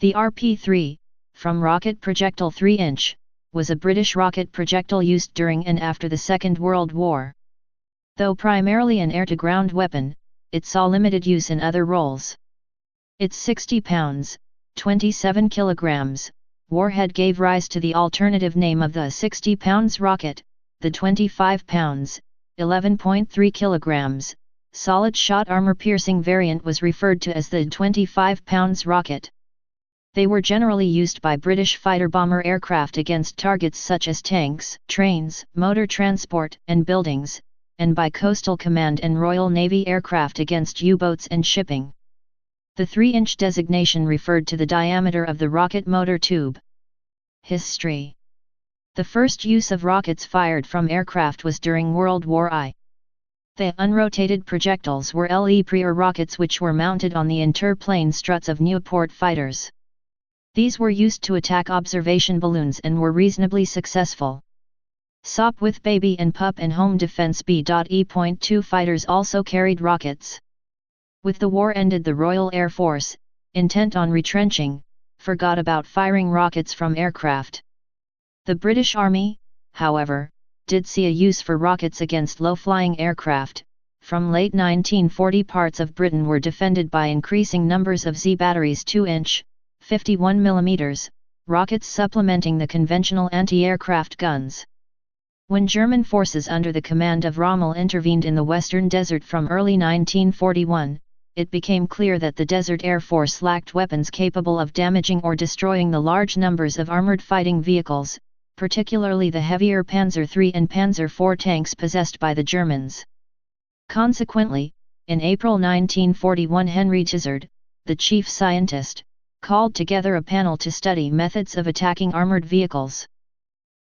The RP-3, from rocket projectile 3-inch, was a British rocket projectile used during and after the Second World War. Though primarily an air-to-ground weapon, it saw limited use in other roles. Its 60 pounds, 27 kilograms, warhead gave rise to the alternative name of the 60 pounds rocket. The 25 pounds, 11.3 kilograms, solid-shot armor-piercing variant was referred to as the 25 pounds rocket. They were generally used by British fighter-bomber aircraft against targets such as tanks, trains, motor transport, and buildings, and by Coastal Command and Royal Navy aircraft against U-boats and shipping. The 3-inch designation referred to the diameter of the rocket motor tube. History. The first use of rockets fired from aircraft was during World War I. The unrotated projectiles were LE-Prior rockets which were mounted on the interplane struts of Nieuport fighters. These were used to attack observation balloons and were reasonably successful. Sopwith Baby and Pup and Home Defense B.E.2 fighters also carried rockets. With the war ended, the Royal Air Force, intent on retrenching, forgot about firing rockets from aircraft. The British Army, however, did see a use for rockets against low-flying aircraft. From late 1940, parts of Britain were defended by increasing numbers of Z batteries 2-inch, 51 mm, rockets supplementing the conventional anti-aircraft guns. When German forces under the command of Rommel intervened in the Western Desert from early 1941, it became clear that the Desert Air Force lacked weapons capable of damaging or destroying the large numbers of armored fighting vehicles, particularly the heavier Panzer III and Panzer IV tanks possessed by the Germans. Consequently, in April 1941, Henry Tizard, the chief scientist, called together a panel to study methods of attacking armored vehicles.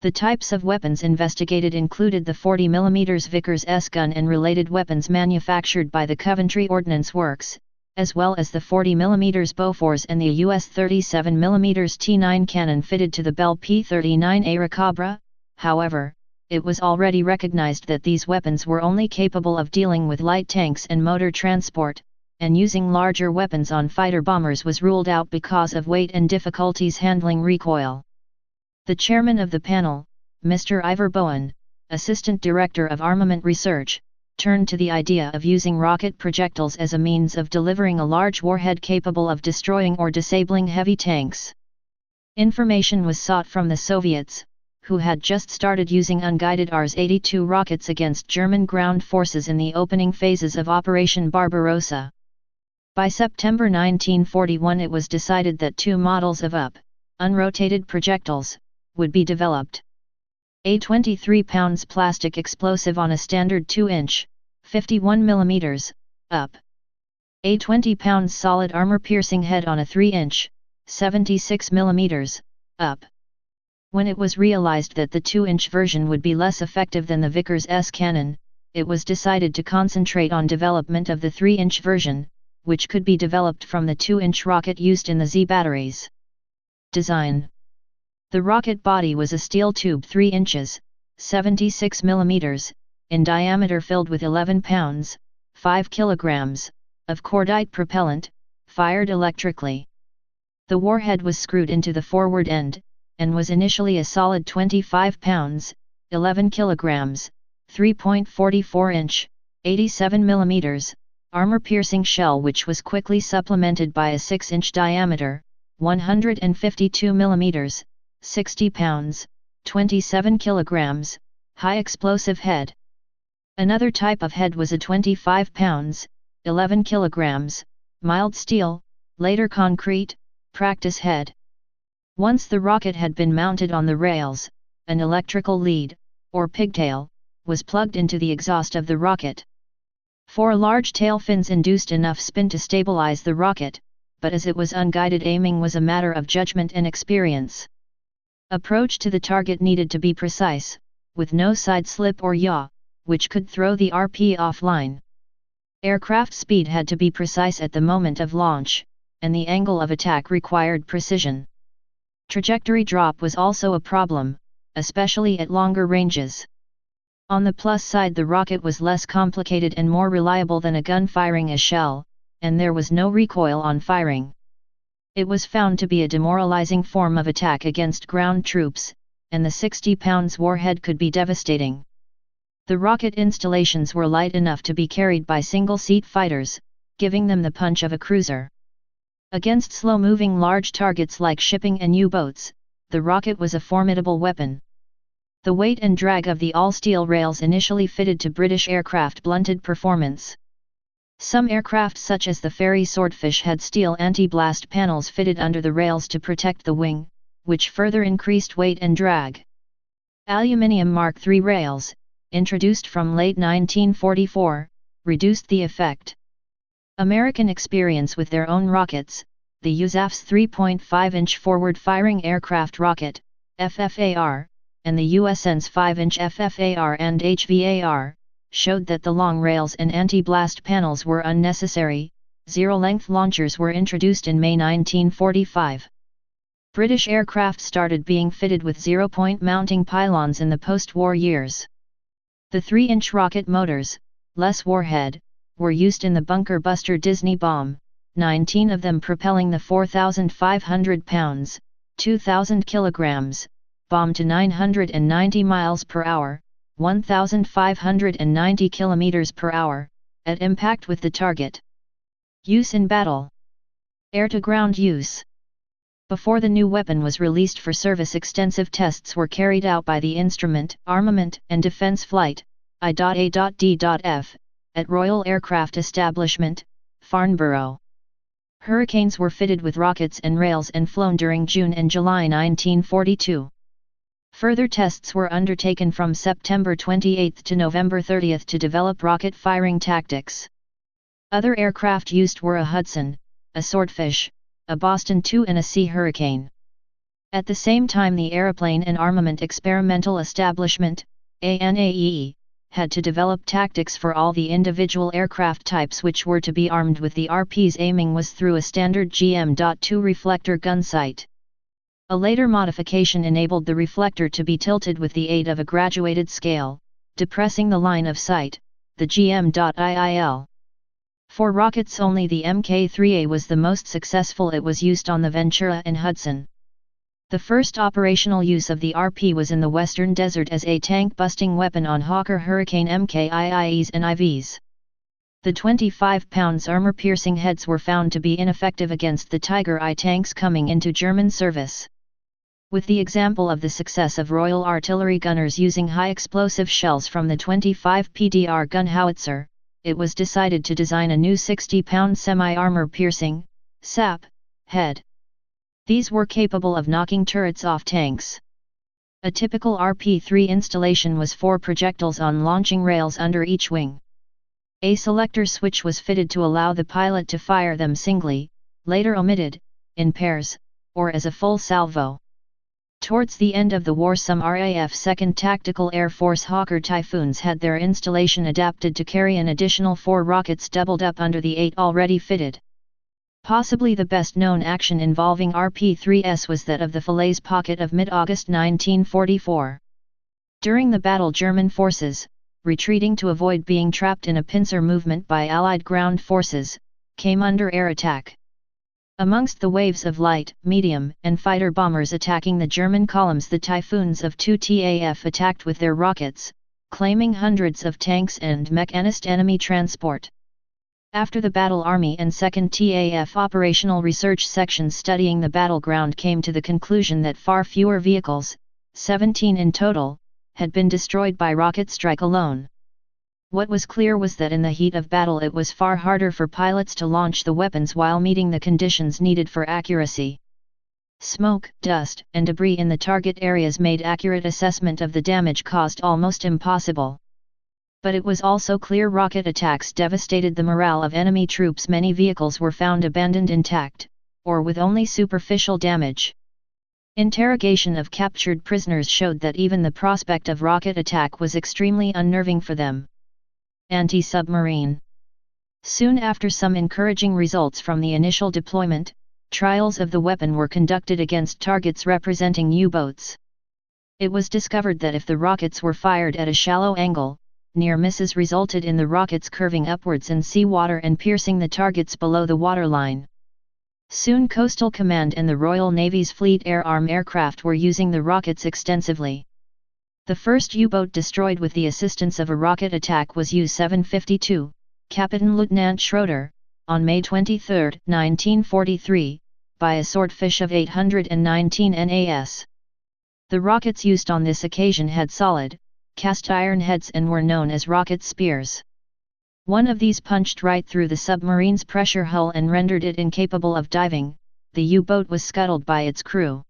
The types of weapons investigated included the 40 mm Vickers S gun and related weapons manufactured by the Coventry Ordnance Works, as well as the 40 mm Bofors and the US 37 mm T9 cannon fitted to the Bell P-39 Airacobra. However, it was already recognized that these weapons were only capable of dealing with light tanks and motor transport, and using larger weapons on fighter bombers was ruled out because of weight and difficulties handling recoil. The chairman of the panel, Mr. Ivor Bowen, Assistant Director of Armament Research, turned to the idea of using rocket projectiles as a means of delivering a large warhead capable of destroying or disabling heavy tanks. Information was sought from the Soviets, who had just started using unguided Rs-82 rockets against German ground forces in the opening phases of Operation Barbarossa. By September 1941, it was decided that two models of unrotated projectiles would be developed. A 23 pounds plastic explosive on a standard 2-inch, 51 mm, a 20 pounds solid armor-piercing head on a 3-inch, 76 mm, When it was realized that the 2-inch version would be less effective than the Vickers S cannon, it was decided to concentrate on development of the 3-inch version, which could be developed from the 2-inch rocket used in the Z batteries. Design. The rocket body was a steel tube 3 inches, 76 mm, in diameter, filled with 11 pounds, 5 kilograms, of cordite propellant, fired electrically. The warhead was screwed into the forward end, and was initially a solid 25 pounds, 11 kilograms, 3.44 inch, 87 mm, armor-piercing shell, which was quickly supplemented by a 6-inch diameter, 152 mm, 60 pounds, 27 kilograms, high explosive head. Another type of head was a 25 pounds, 11 kilograms, mild steel, later concrete, practice head. Once the rocket had been mounted on the rails, an electrical lead, or pigtail, was plugged into the exhaust of the rocket. 4 large tail fins induced enough spin to stabilize the rocket, but as it was unguided, aiming was a matter of judgment and experience. Approach to the target needed to be precise, with no side slip or yaw, which could throw the RP offline. Aircraft speed had to be precise at the moment of launch, and the angle of attack required precision. Trajectory drop was also a problem, especially at longer ranges. On the plus side, the rocket was less complicated and more reliable than a gun firing a shell, and there was no recoil on firing. It was found to be a demoralizing form of attack against ground troops, and the 60 pounds warhead could be devastating. The rocket installations were light enough to be carried by single-seat fighters, giving them the punch of a cruiser. Against slow-moving large targets like shipping and U-boats, the rocket was a formidable weapon. The weight and drag of the all-steel rails initially fitted to British aircraft blunted performance. Some aircraft such as the Fairey Swordfish had steel anti-blast panels fitted under the rails to protect the wing, which further increased weight and drag. Aluminium Mark III rails, introduced from late 1944, reduced the effect. American experience with their own rockets, the USAF's 3.5-inch forward-firing aircraft rocket, FFAR, and the USN's 5-inch FFAR and HVAR, showed that the long rails and anti-blast panels were unnecessary. Zero-length launchers were introduced in May 1945. British aircraft started being fitted with zero-point mounting pylons in the post-war years. The 3-inch rocket motors, less warhead, were used in the bunker buster Disney bomb, 19 of them propelling the 4,500 pounds, 2,000 kilograms, bomb to 990 miles per hour, 1,590 kilometers per hour, at impact with the target. Use in battle. Air-to-ground use. Before the new weapon was released for service, extensive tests were carried out by the Instrument, Armament and Defence Flight, I.A.D.F, at Royal Aircraft Establishment, Farnborough. Hurricanes were fitted with rockets and rails and flown during June and July 1942. Further tests were undertaken from September 28 to November 30 to develop rocket firing tactics. Other aircraft used were a Hudson, a Swordfish, a Boston II and a Sea Hurricane. At the same time, the Aeroplane and Armament Experimental Establishment, ANAE, had to develop tactics for all the individual aircraft types which were to be armed with. The RP's aiming was through a standard GM.2 reflector gun sight. A later modification enabled the reflector to be tilted with the aid of a graduated scale, depressing the line of sight, the GM.IIL. For rockets only, the Mk3A was the most successful. It was used on the Ventura and Hudson. The first operational use of the RP was in the Western Desert as a tank-busting weapon on Hawker Hurricane MKIIEs and IVs. The 25 pounds armor-piercing heads were found to be ineffective against the Tiger I tanks coming into German service. With the example of the success of Royal Artillery gunners using high-explosive shells from the 25 PDR gun howitzer, it was decided to design a new 60-pound semi-armor-piercing, SAP, head. These were capable of knocking turrets off tanks. A typical RP-3 installation was 4 projectiles on launching rails under each wing. A selector switch was fitted to allow the pilot to fire them singly, later omitted, in pairs, or as a full salvo. Towards the end of the war, some RAF 2nd Tactical Air Force Hawker Typhoons had their installation adapted to carry an additional 4 rockets doubled up under the 8 already fitted. Possibly the best-known action involving RP-3S was that of the Falaise Pocket of mid-August 1944. During the battle, German forces, retreating to avoid being trapped in a pincer movement by Allied ground forces, came under air attack. Amongst the waves of light, medium, and fighter bombers attacking the German columns, the Typhoons of 2 TAF attacked with their rockets, claiming hundreds of tanks and mechanized enemy transport. After the battle, Army and 2nd TAF operational research sections studying the battleground came to the conclusion that far fewer vehicles, 17 in total, had been destroyed by rocket strike alone. What was clear was that in the heat of battle it was far harder for pilots to launch the weapons while meeting the conditions needed for accuracy. Smoke, dust, and debris in the target areas made accurate assessment of the damage caused almost impossible. But it was also clear rocket attacks devastated the morale of enemy troops. Many vehicles were found abandoned intact, or with only superficial damage. Interrogation of captured prisoners showed that even the prospect of rocket attack was extremely unnerving for them. Anti-submarine. Soon after some encouraging results from the initial deployment, trials of the weapon were conducted against targets representing U-boats. It was discovered that if the rockets were fired at a shallow angle, near misses resulted in the rockets curving upwards in seawater and piercing the targets below the waterline. Soon Coastal Command and the Royal Navy's Fleet Air Arm aircraft were using the rockets extensively. The first U-boat destroyed with the assistance of a rocket attack was U-752, Captain Lieutenant Schroeder, on May 23, 1943, by a swordfish of 819 NAS. The rockets used on this occasion had solid, cast iron heads and were known as rocket spears. One of these punched right through the submarine's pressure hull and rendered it incapable of diving. The U-boat was scuttled by its crew.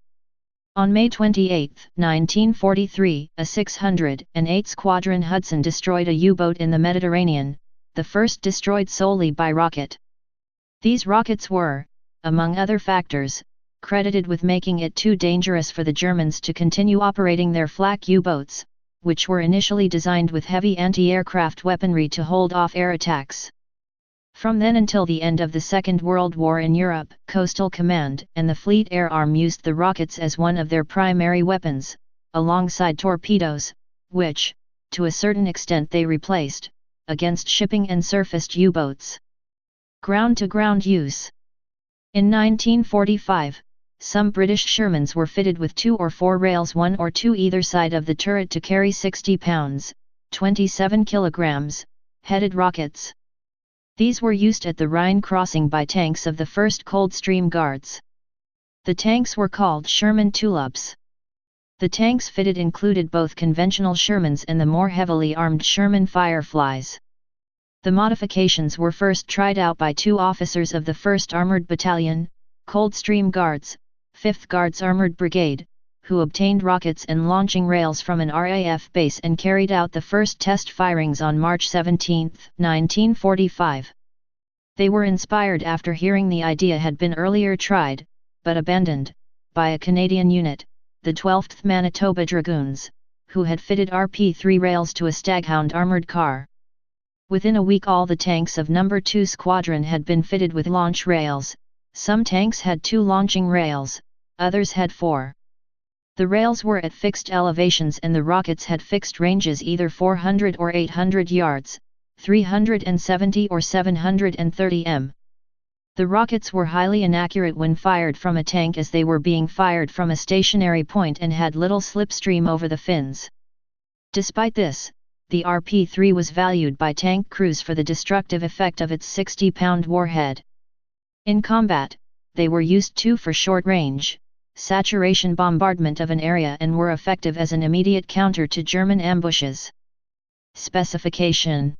On May 28, 1943, a 608 Squadron Hudson destroyed a U-boat in the Mediterranean, the first destroyed solely by rocket. These rockets were, among other factors, credited with making it too dangerous for the Germans to continue operating their flak U-boats, which were initially designed with heavy anti-aircraft weaponry to hold off air attacks. From then until the end of the Second World War in Europe, Coastal Command and the Fleet Air Arm used the rockets as one of their primary weapons, alongside torpedoes, which, to a certain extent they replaced, against shipping and surfaced U-boats. Ground-to-ground use. In 1945, some British Shermans were fitted with 2 or 4 rails, 1 or 2 either side of the turret to carry 60 pounds, 27 kilograms, headed rockets. These were used at the Rhine crossing by tanks of the 1st Coldstream Guards. The tanks were called Sherman Tulips. The tanks fitted included both conventional Shermans and the more heavily armed Sherman Fireflies. The modifications were first tried out by 2 officers of the 1st Armored Battalion, Coldstream Guards, 5th Guards Armored Brigade, who obtained rockets and launching rails from an RAF base and carried out the first test firings on March 17, 1945. They were inspired after hearing the idea had been earlier tried, but abandoned, by a Canadian unit, the 12th Manitoba Dragoons, who had fitted RP-3 rails to a Staghound armored car. Within a week all the tanks of No. 2 Squadron had been fitted with launch rails. Some tanks had 2 launching rails, others had 4. The rails were at fixed elevations and the rockets had fixed ranges, either 400 or 800 yards, 370 or 730 m. The rockets were highly inaccurate when fired from a tank, as they were being fired from a stationary point and had little slipstream over the fins. Despite this, the RP-3 was valued by tank crews for the destructive effect of its 60-pound warhead. In combat, they were used too for short-range, saturation bombardment of an area and were effective as an immediate counter to German ambushes. Specification: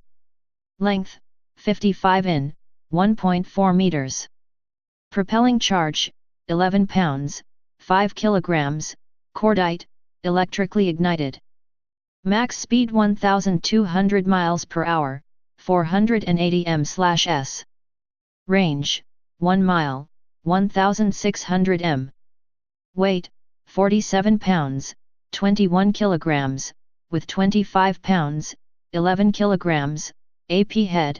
length, 55 in, 1.4 meters. Propelling charge, 11 pounds, 5 kilograms, cordite, electrically ignited. Max speed 1,200 miles per hour, 480 m/s. Range, 1 mile, 1,600 m. Weight, 47 pounds, 21 kilograms, with 25 pounds, 11 kilograms, AP head.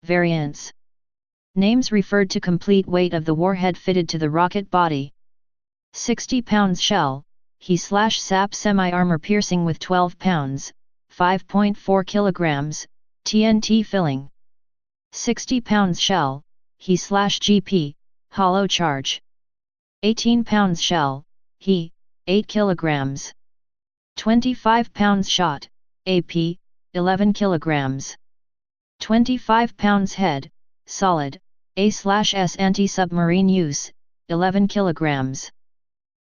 Variants. Names referred to complete weight of the warhead fitted to the rocket body. 60 pounds shell, He/SAP semi-armor piercing with 12 pounds, 5.4 kilograms, TNT filling. 60 pounds shell, He/GP, hollow charge. 18 pounds shell, He, 8 kilograms. 25 pounds shot, AP, 11 kilograms. 25 pounds head, solid, A/S anti-submarine use, 11 kilograms.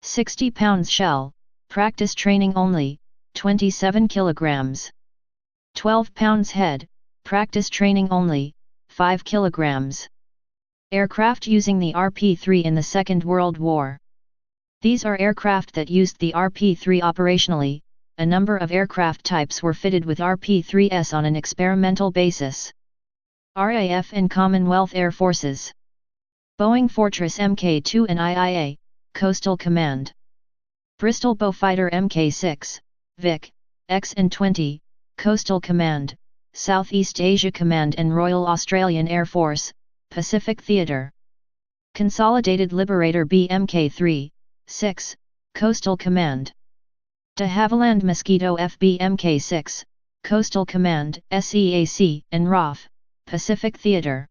60 pounds shell, practice training only, 27 kilograms. 12 pounds head, practice training only, 5 kilograms. Aircraft using the RP-3 in the Second World War. These are aircraft that used the RP-3 operationally. A number of aircraft types were fitted with RP-3s on an experimental basis. RAF and Commonwealth Air Forces. Boeing Fortress Mk2 and IIA, Coastal Command. Bristol Beaufighter Mk6, Vic, X-20, Coastal Command, Southeast Asia Command and Royal Australian Air Force, Pacific Theatre. Consolidated Liberator BMK3, 6, Coastal Command. De Havilland Mosquito FB-Mk6, Coastal Command, SEAC, and RAF, Pacific Theatre.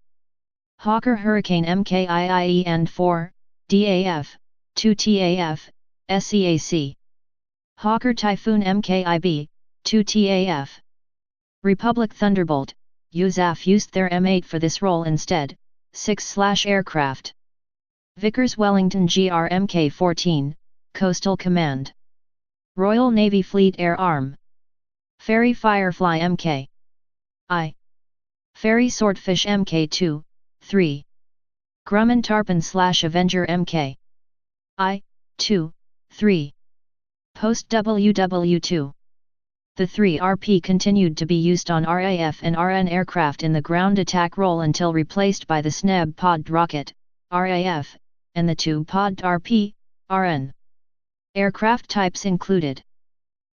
Hawker Hurricane MKIIE and 4, DAF, 2 TAF, SEAC. Hawker Typhoon MKIB, 2 TAF. Republic Thunderbolt, USAF used their M8 for this role instead, 6/aircraft. Vickers Wellington GR Mk14, Coastal Command. Royal Navy Fleet Air Arm. Ferry Firefly Mk. I. Ferry Swordfish Mk2, 3. Grumman Tarpon/Avenger Mk. I, 2, 3. Post WW2. The 3RP continued to be used on RAF and RN aircraft in the ground attack role until replaced by the SNAB pod rocket, RAF, and the 2-pod RP, RN. Aircraft types included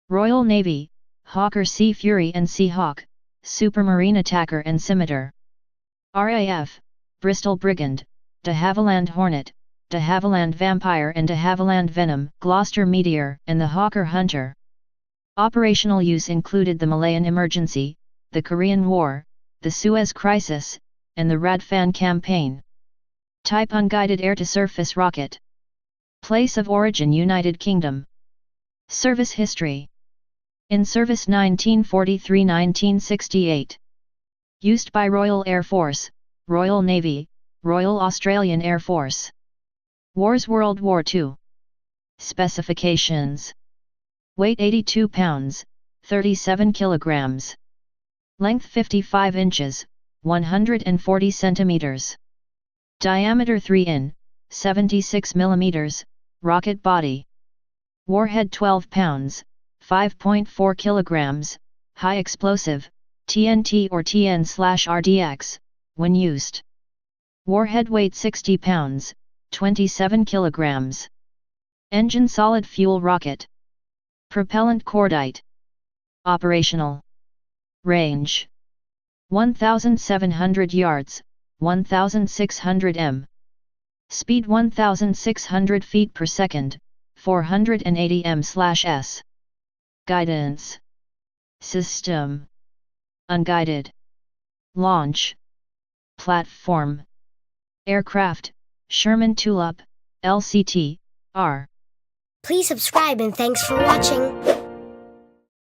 Royal Navy, Hawker Sea Fury and Sea Hawk, Supermarine Attacker and Scimitar. RAF, Bristol Brigand, de Havilland Hornet, de Havilland Vampire and de Havilland Venom, Gloucester Meteor and the Hawker Hunter. Operational use included the Malayan Emergency, the Korean War, the Suez Crisis, and the Radfan Campaign. Type unguided air-to-surface rocket. Place of origin United Kingdom. Service history. In service 1943–1968. Used by Royal Air Force, Royal Navy, Royal Australian Air Force. Wars World War II. Specifications. Weight 82 pounds, 37 kilograms. Length 55 inches, 140 centimeters. Diameter 3 in, 76 millimeters, rocket body. Warhead 12 pounds, 5.4 kilograms, high explosive, TNT or TN/RDX, when used. Warhead weight 60 pounds, 27 kilograms. Engine solid fuel rocket. Propellant cordite. Operational. Range. 1,700 yards, 1,600 m. Speed 1,600 feet per second, 480 m/s. Guidance. System. Unguided. Launch. Platform. Aircraft, Sherman Tulip, LCT, R. Please subscribe and thanks for watching.